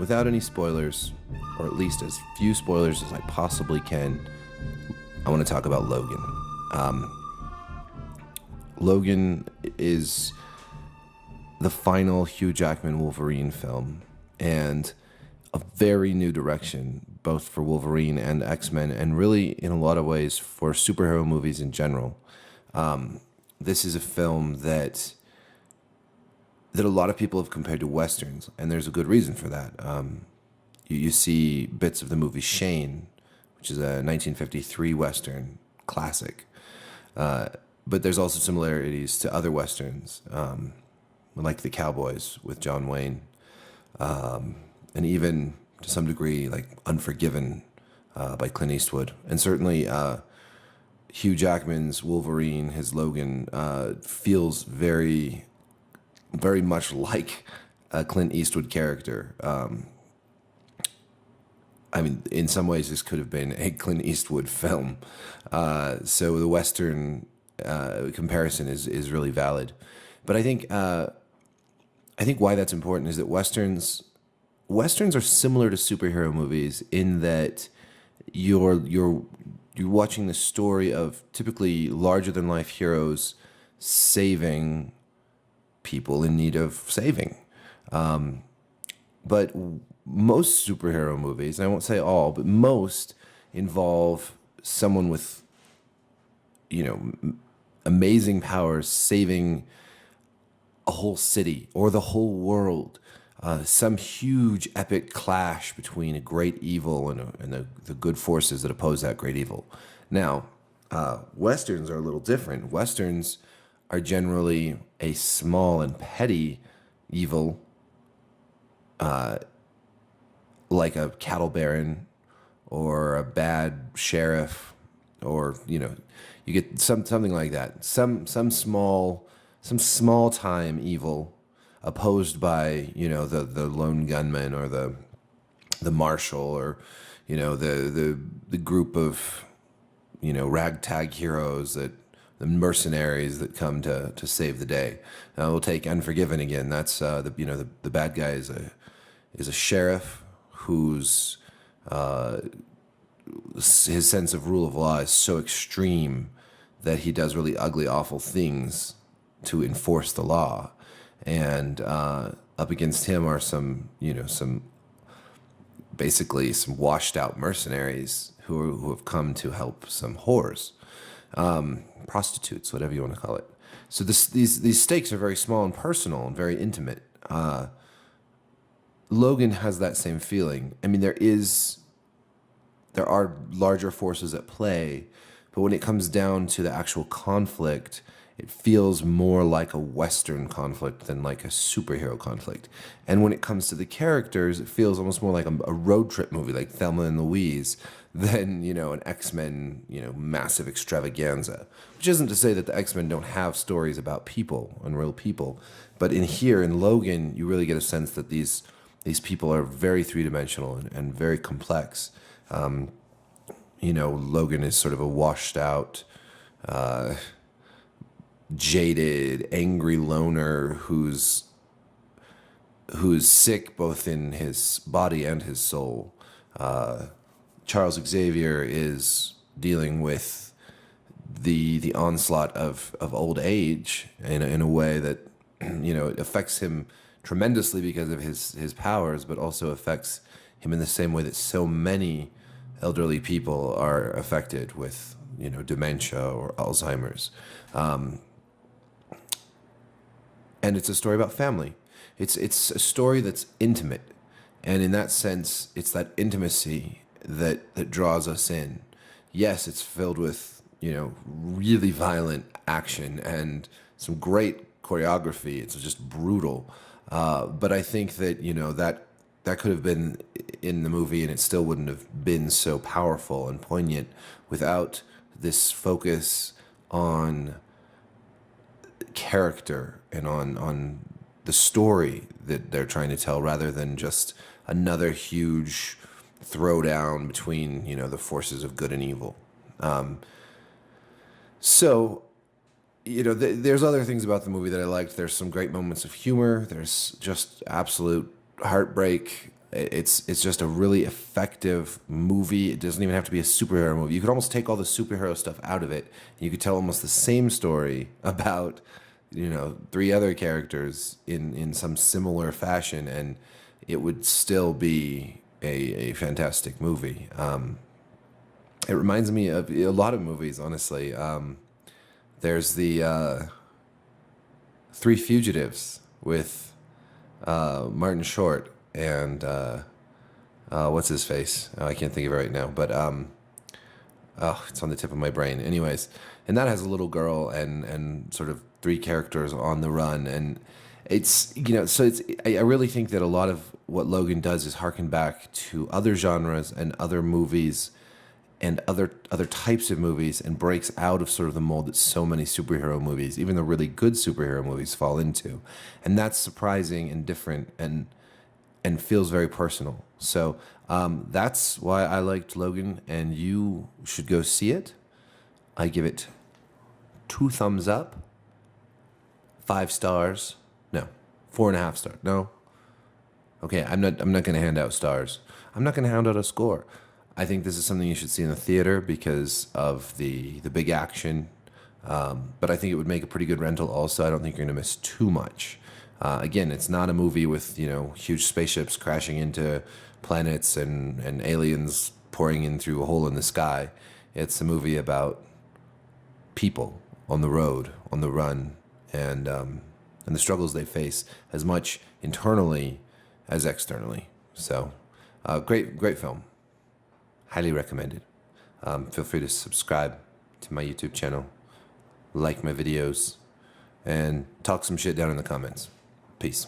without any spoilers, or at least as few spoilers as I possibly can, I want to talk about Logan. Logan is the final Hugh Jackman Wolverine film, and a very new direction, both for Wolverine and X-Men, and really, in a lot of ways, for superhero movies in general. This is a film that a lot of people have compared to Westerns, and there's a good reason for that. You see bits of the movie Shane, which is a 1953 Western classic. But there's also similarities to other Westerns, like The Cowboys with John Wayne, and even to some degree like Unforgiven by Clint Eastwood. And certainly Hugh Jackman's Wolverine, his Logan, feels very, very much like a Clint Eastwood character. I mean, in some ways, this could have been a Clint Eastwood film. So the Western comparison is really valid. But I think why that's important is that Westerns are similar to superhero movies in that you're watching the story of typically larger than life heroes saving people in need of saving. But most superhero movies, and I won't say all, but most involve someone with, amazing powers saving a whole city or the whole world. Some huge epic clash between a great evil and the good forces that oppose that great evil. Now, Westerns are a little different. Westerns are generally a small and petty evil, like a cattle baron or a bad sheriff, or you get something like that. Some small time evil opposed by the lone gunman or the marshal, or the group of ragtag heroes, that the mercenaries that come to save the day. Now we'll take Unforgiven again. That's the bad guy is a sheriff whose his sense of rule of law is so extreme that he does really ugly, awful things to enforce the law. And up against him are some washed out mercenaries who have come to help some whores, prostitutes, whatever you want to call it. So these stakes are very small and personal and very intimate. Logan has that same feeling. I mean, there are larger forces at play, but when it comes down to the actual conflict, it feels more like a Western conflict than like a superhero conflict. And when it comes to the characters, it feels almost more like a road trip movie, like Thelma and Louise, than, an X-Men, massive extravaganza. Which isn't to say that the X-Men don't have stories about people and real people. But in Logan, you really get a sense that these people are very three-dimensional and very complex. Logan is sort of a washed out, jaded, angry loner who's sick both in his body and his soul. Charles Xavier is dealing with the onslaught of old age in a way that it affects him tremendously because of his powers, but also affects him in the same way that so many elderly people are affected with dementia or Alzheimer's. And it's a story about family. It's a story that's intimate, and in that sense, it's that intimacy that draws us in. Yes, it's filled with really violent action and some great choreography. It's just brutal, but I think that that could have been in the movie, and it still wouldn't have been so powerful and poignant without this focus on character and on the story that they're trying to tell, rather than just another huge throwdown between the forces of good and evil. There's other things about the movie that I liked. There's some great moments of humor. There's just absolute heartbreak it's just a really effective movie. It doesn't even have to be a superhero movie. You could almost take all the superhero stuff out of it. You could tell almost the same story about, you know, three other characters in some similar fashion, and it would still be a fantastic movie. It reminds me of a lot of movies, honestly. There's the Three Fugitives with Martin Short and what's his face? Oh, I can't think of it right now, but oh, it's on the tip of my brain. Anyways, and that has a little girl and sort of three characters on the run, and it's, you know, so it's, I really think that a lot of what Logan does is harken back to other genres and other movies and other types of movies, and breaks out of sort of the mold that so many superhero movies, even the really good superhero movies, fall into. And that's surprising and different, and feels very personal. So that's why I liked Logan, and you should go see it. I give it 2 thumbs up, 5 stars. No, 4.5 stars. No. Okay, I'm not going to hand out stars. I'm not going to hand out a score. I think this is something you should see in the theater because of the big action. But I think it would make a pretty good rental also. I don't think you're going to miss too much. Again, it's not a movie with, you know, huge spaceships crashing into planets and aliens pouring in through a hole in the sky. It's a movie about people on the road, on the run, and the struggles they face as much internally as externally. So, great film. Highly recommended. Feel free to subscribe to my YouTube channel, like my videos, and talk some shit down in the comments. Peace.